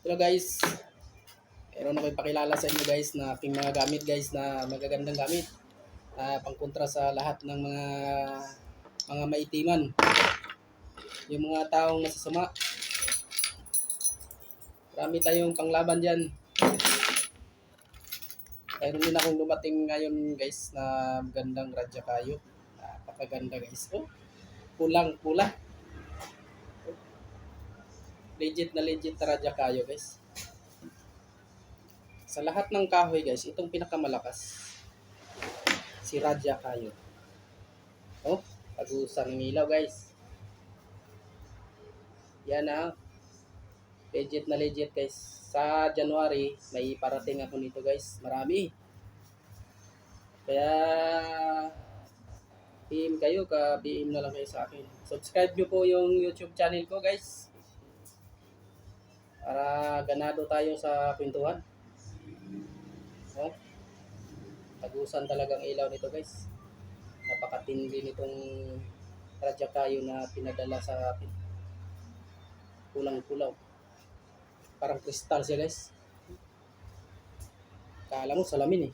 Hello guys, meron ako ipakilala sa inyo guys na aking mga gamit guys na magagandang gamit. Pangkontra sa lahat ng mga maitiman. Yung mga taong masasama. Marami tayong panglaban dyan. Mayroon din akong dumating ngayon guys na magandang radya kayo. Napakaganda guys. Oh, pulang-pula. Legit na radya kayo guys. Sa lahat ng kahoy guys, itong pinakamalakas. Si Radya Kayo. Oh, pag-usang ilaw guys. Yan na. Legit guys. Sa January, may parating ako nito guys. Marami. Kaya, PM kayo, ka-PM na lang kayo sa akin. Subscribe nyo po yung YouTube channel ko guys. Para ganado tayo sa kwentuhan. Oh, tagusan talagang ilaw nito guys. Napakatindi nitong Radya Kayo na pinadala sa akin. Kulang-kulaw. Parang kristal siya guys. Kala mo salamin eh.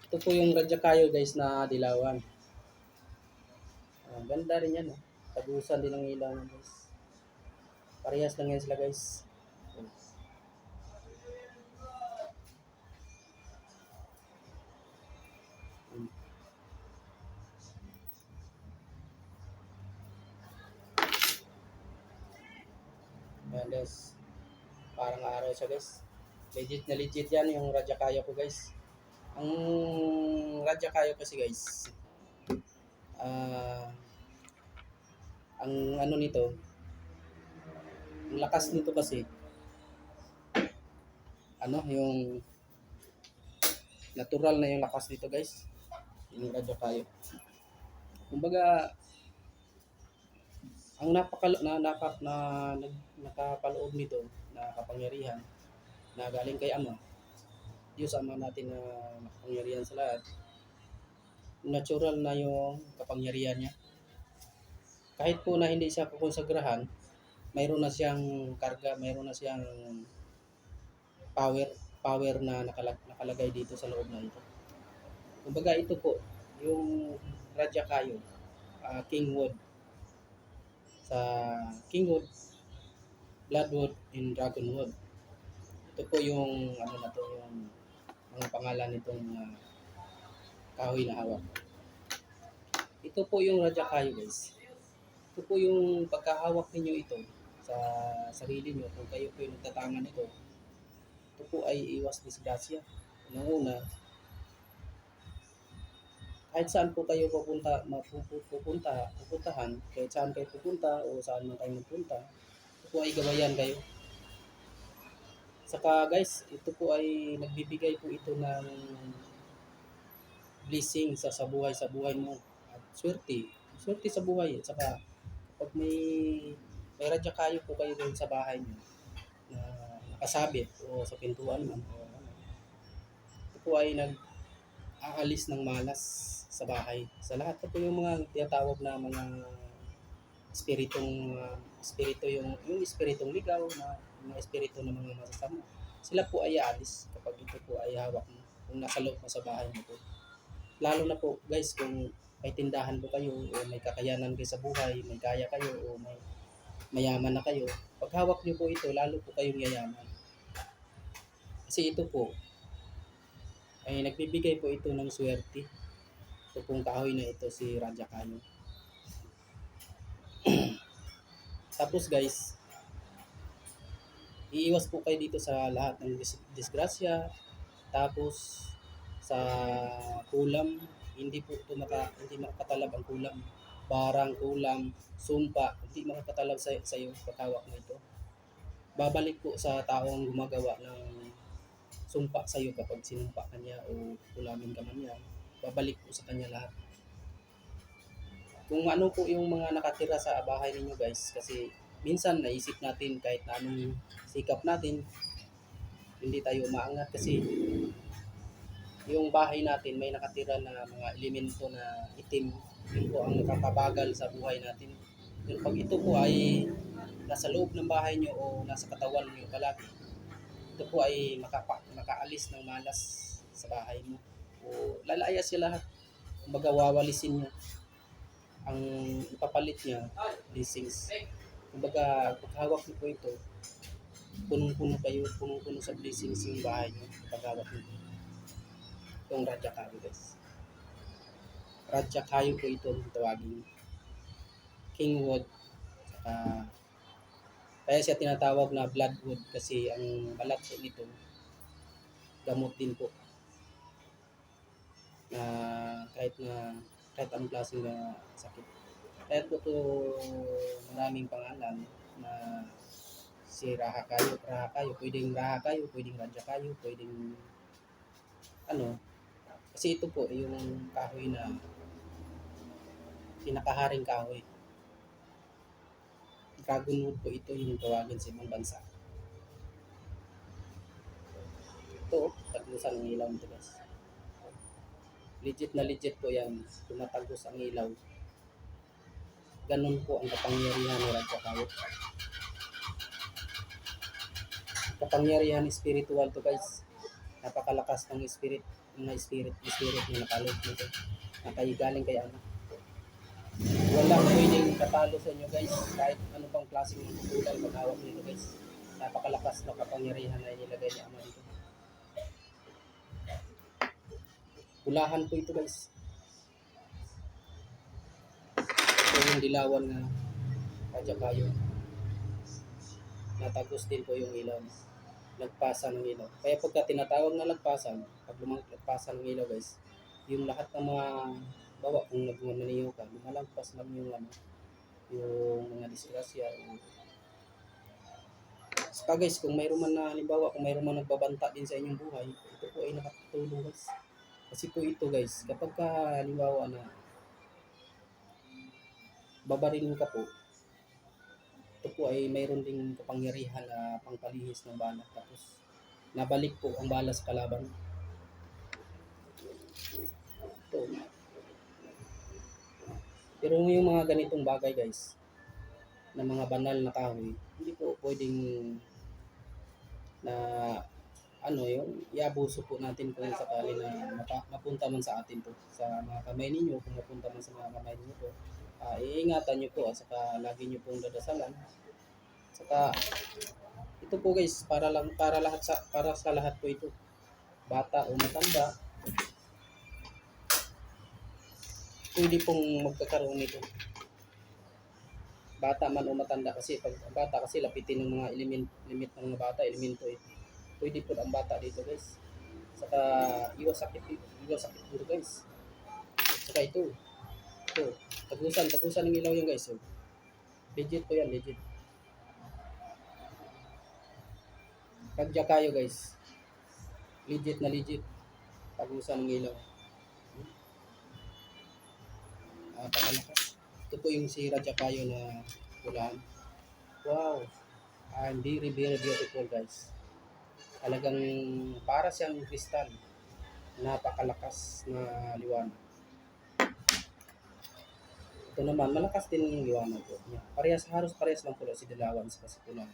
Ito po yung Radya Kayo guys na dilawan. Ganda rin yan. Tagusan din ng ilaw guys. Parehas lang yan sila guys. Ayan guys. Parang araw siya guys. Legit yan yung Radya Kayo ko guys. Ang Radya Kayo kasi guys, ang ano nito, ang lakas nito kasi, yung natural na yung lakas nito guys. Yung Radya Kayo. Kumbaga, ang nakapaloob nito na kapangyarihan na galing kay Ama. Diyos Ama natin na makapangyarihan sa lahat. Natural na yung kapangyarihan niya. Kahit po na hindi siya kukonsagrahan, mayroon na siyang karga, mayroon na siyang power na nakalagay dito sa loob na ito. Kumbaga ito po, yung Radya Kayo, Kingwood. Sa Kingwood, Bloodwood, and Dragonwood. Ito po yung yung mga pangalan nitong kahoy na hawak. Ito po yung Radya Kayo guys. Ito po yung pagkahawak ninyo ito sa sarili nyo kung kayo po yung nagtatangan nito. Ito po ay iwas disgrasya. Una, kahit saan po kayo pupuntahan, kahit saan kayo pupunta o saan man kayo magpunta, ito po ay gabayan kayo. Saka guys, ito po ay nagbibigay po ito ng blessing sa buhay mo at swerte sa buhay. At saka pag may Radya Kayo po kayo doon sa bahay niyo na nakasabit o sa pintuan man ito po ay aalis ng malas sa bahay. Sa lahat po yung mga tinatawag na mga espiritu yung espiritong ligaw na mga espiritu ng mga masasama. Sila po ay aalis kapag ito po ay hawak mo kung nasa loob mo sa bahay mo po. Lalo na po guys kung may tindahan po kayo o may kakayanan kayo sa buhay, may kaya kayo o may mayaman na kayo. Pag hawak niyo po ito, lalo po kayong yayaman. Kasi ito po ay nagbibigay po ito ng swerte. Ito pong kahoy na ito si Radya Kayo. Tapos guys, iiwas po kayo dito sa lahat ng disgrasya. Tapos sa kulam, hindi makatalab ang kulam. Barang, kulam, sumpa, hindi makatalab sa iyo pagkawak mo ito. Babalik po sa taong gumagawa ng sumpa sa iyo kapag sinumpa kanya o kulamin ka man niya. Babalik po sa kanya lahat. Kung ano po yung mga nakatira sa bahay ninyo guys, kasi minsan naisip natin kahit na anong sikap natin, hindi tayo umaangat kasi yung bahay natin may nakatira na mga elemento na itim. Yun po ang nakakabagal sa buhay natin. Pero pag ito po ay nasa loob ng bahay nyo o nasa katawan nyo palagi, ito po ay makaalis ng malas sa bahay mo. O lalayas sila lahat. Kumbaga wawalisin niya. Ang ipapalit niya, blessings. Kumbaga, pag hawak niyo po ito, punong-puno kayo, punong-puno sa blessings yung bahay niyo. Pag hawak niyo. Itong Radya Kayo, guys. Radya Kayo po ito ang tawagin. Kingwood. Kaya siya tinatawag na bloodwood kasi ang balat po nito gamot din po na kahit anong klaseng sakit. Kaya po ito maraming pangalan na si Raha Kayo, pwedeng Raha Kayo, pwedeng Radya Kayo, pwedeng ano, kasi ito po yung kahoy na pinakaharing kahoy. Dragonwood po ito yung tawagin sa ibang bansa. Ito, taglusan ng ilaw nito guys. Legit na legit po yan. Tumatagos ang ilaw. Ganun po ang kapangyarihan ni Radya Kayo. Kapangyarihan spiritual to guys. Napakalakas ng spirit na nakalog nito. Nakaigaling kaya ano. Walang pwedeng katalo sa inyo guys. Kahit ano pang klaseng kulay paghawak nito guys. Napakalakas na kapangyarihan na inilagay ni Ama dito. Pulahan po ito guys. Ito yung dilawan na Radya Kayo. Natagos din po yung ilaw. Lagpasan ng ilaw. Kaya pagka tinatawag na lagpasan, pag lagpasan ng ilaw guys, yung lahat ng mga bawa kung nagmamaniyo ka, lumalagpas lang yung yung mga disgrasya. Saka guys, kung mayroon man na halimbawa, kung mayroon man nagbabanta din sa inyong buhay, ito po ay nakatulong guys. Kasi po ito guys, kapag ka halimbawa na babarilin ka po, ito po ay mayroon ding kapangyarihan na pangpalihis ng bala. Tapos nabalik po ang bala sa kalaban. Ito. Pero yung mga ganitong bagay guys, na mga banal na kahoy, hindi po pwedeng na yung iabuso po natin kung sakali na mapunta man sa atin po, sa mga kamay ninyo, kung mapunta man sa mga kamay ninyo po. Iingatan nyo po at saka lagi nyo pong dadasalan. Saka ito po guys, para sa lahat po ito. Bata o matanda, pwede pong magkakaroon nito. Bata man o matanda kasi pag bata kasi lapitin ng mga limit ng mga bata, elemento ito. Pwede po ang bata dito guys. Saka iwas sakit dito guys. Saka ito. Tagusan ng ilaw yan guys. So, legit po yan, legit. Radya Kayo guys. Legit na legit. Tagusan ng ilaw. Pakalakas. Ito po yung si Radya Kayo na pulaan. Wow. And very very beautiful guys. Talagang para siyang kristal. Napakalakas na liwanag. Ito naman, malakas din yung liwanag po niya. Halos parehas lang po si dilawan sa kasipulan.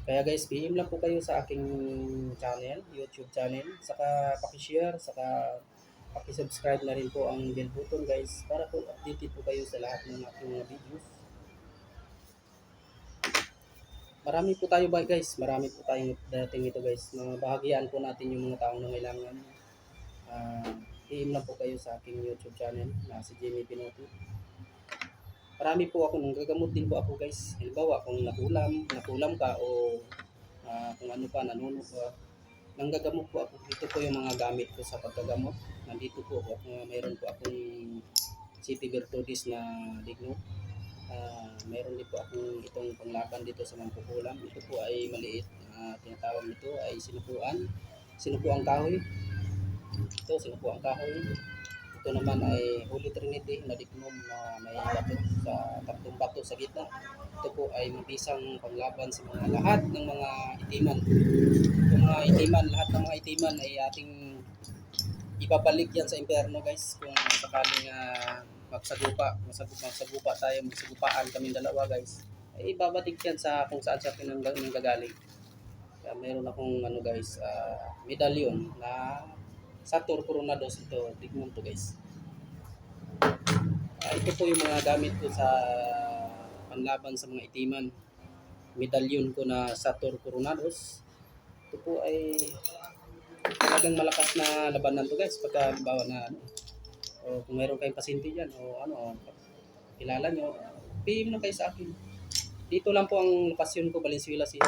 Kaya guys, PM lang po kayo sa aking channel, YouTube channel. Saka pakishare, saka pakisubscribe na rin po ang bell button guys. Para po updated po kayo sa lahat ng aking mga videos. Marami po tayo guys, marami po tayong dating ito guys. Mabahagian po natin yung mga taong nangailangan. PM lang po kayo sa aking YouTube channel na si Jimmy Pinotti. Marami po ako, nanggagamot din po ako guys. Halimbawa kung nakulam ka o kung ano pa, nanuno ka, nanggagamot po ako. Ito po yung mga gamit ko sa paggagamot. Nandito po ako, mayroon po akong City Virtudes na ligno. Mayroon din po akong itong panglaban dito sa mampukulam. Ito po ay maliit. Tinatawag nito ay sinupuang kahoy. Ito, sinupuang kahoy. Ito naman ay Holy Trinity na dignum na may bato sa tatlong bato sa gitna. Ito po ay mabisang panglaban sa mga lahat ng mga itiman. Lahat ng mga itiman ay ating ibabalik yan sa impyerno guys kung sakaling magsagupa tayo, magsagupaan kaming dalawa guys. Ay ibabatik yan sa kung saan siya nanggagaling. Kaya meron akong ano guys, medalyon na Sator Coronados ito. Tignan to guys. Ito po yung mga gamit ko sa panlaban sa mga itiman. Medalyon ko na Sator Coronados. Ito po ay talagang malakas na labanan to guys. Pagka bawa na ano, o kung meron kayong pasyente dyan o ano, kilala nyo, PM lang kayo sa akin. Dito lang po ang lokasyon ko, Valenzuela City.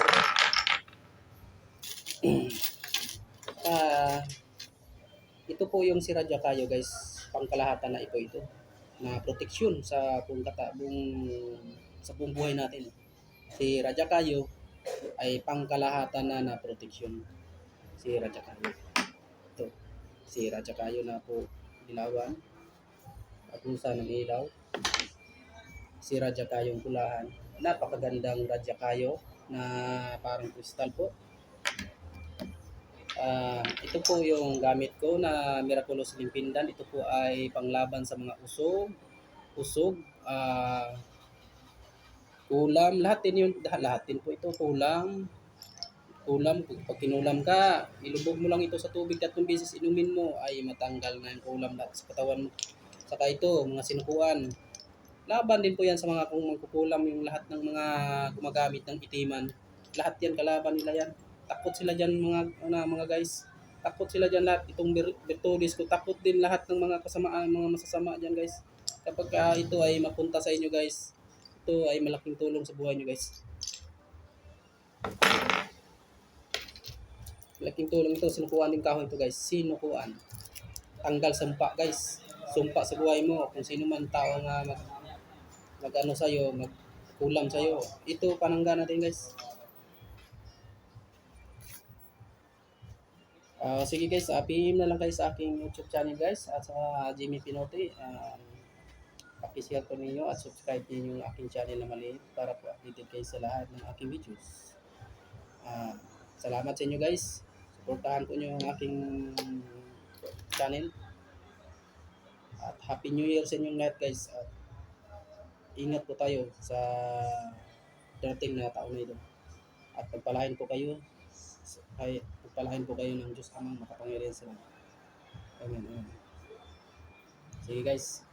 Ito po yung si Radya Kayo guys, pangkalahatan na ito na proteksyon sa buong buhay natin. Si Radya Kayo ay pangkalahatan na proteksyon. Si Radya Kayo. Ito, si Radya Kayo na po dilawan. Abusa ng ilaw. Si Radya Kayong kulahan. Napakagandang Radya Kayo na parang kristal po. Ito po yung gamit ko na Miraculous Limpindan. Ito po ay panglaban sa mga usog, kulam, lahat din po ito, kulam, pag kinulam ka, ilubog mo lang ito sa tubig 3 beses, inumin mo, ay matanggal na yung kulam lahat sa katawan mo. Saka ito, mga sinukuan. Laban din po yan sa mga kung magkukulam yung lahat ng mga gumagamit ng itiman. Lahat yan, kalaban nila yan. Takot sila dyan mga guys. Takot sila dyan lahat. Itong Bertodis ko, takot din lahat ng mga kasamaan, mga masasama dyan guys. Kapag ito ay mapunta sa inyo guys, ito ay malaking tulong sa buhay nyo guys. Malaking tulong ito, sinukuan din kahoy ito guys. Sinukuan. Tanggal sumpa guys. Sumpa sa buhay mo. Kung sino man tao nga mag-ano sa'yo, magkulam sa'yo. Ito panangga natin guys. Sige guys, PM na lang kayo sa aking YouTube channel guys at sa Jimmy Pinote. Paki-share ko ninyo at subscribe niyo yung aking channel na maliit para po updated kayo sa lahat ng aking videos. Salamat sa inyo guys. Suportahan po niyo yung aking channel. At Happy New Year sa inyong lahat guys. At ingat po tayo sa dating na taon na ito. At pagpalain po kayo ng Diyos Amang makapangyarihan sa lahat. Amen. Sige guys.